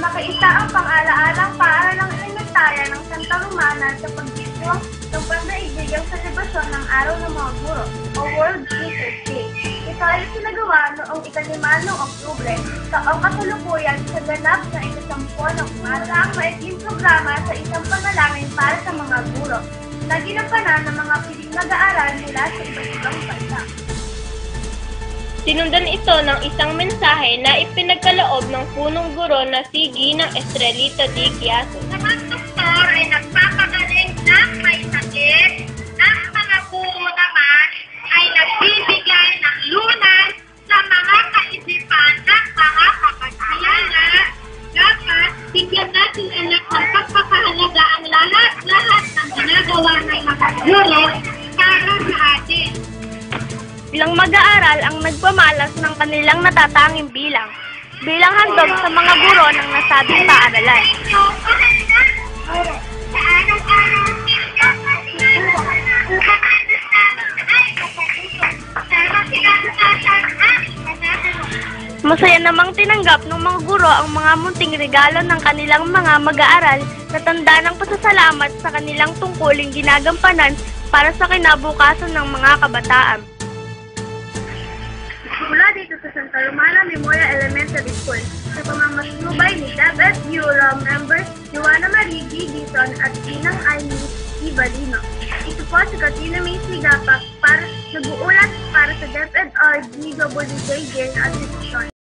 Nakaisa ang pang-alaalang paaralang elementarya ng Santa Romana sa pagdisyo ng pandaigdigang selebasyon ng Araw ng mga Guro o World Teachers Day. Ito ay sinagawa noong 5 ng Oktubre, taong kasalukuyan sa ganap na ikasampu ng umaga. Ang maikling programa sa isang panalangin para sa mga guro na ginampanan ng mga piling nag-aaral mula sa iba't ibang bansa. Sinundan ito ng isang mensahe na ipinagkaloob ng punong guro na si Ginang Estrelita D. Quiaso. Sa mga doktor ay nagpapagaling ng may sakit, ang mga guro naman ay nagbibigay ng lunas sa mga kaisipan ng mga kapatayan. Dapat bigyan natin anak ng pagpapahalaga ang lahat ng ginagawa ng mga guro para sa atin. Bilang mag-aaral ang nagpamalas ng kanilang natatanging bilang handog sa mga guro ng nasabing paaralan. Masaya namang tinanggap ng mga guro ang mga munting regalo ng kanilang mga mag-aaral na tanda ng pasasalamat sa kanilang tungkuling ginagampanan para sa kinabukasan ng mga kabataan. Mula dito sa Santa Romana Memorial Elementary School, sa pamamasnubay ni David Bureau members Joanna Marie G. Dizon at Ginang Aimee Ibalino. Ito po si Katina May Sigapak para nag-uulat para sa DepEd RDWJJ at Desisyon.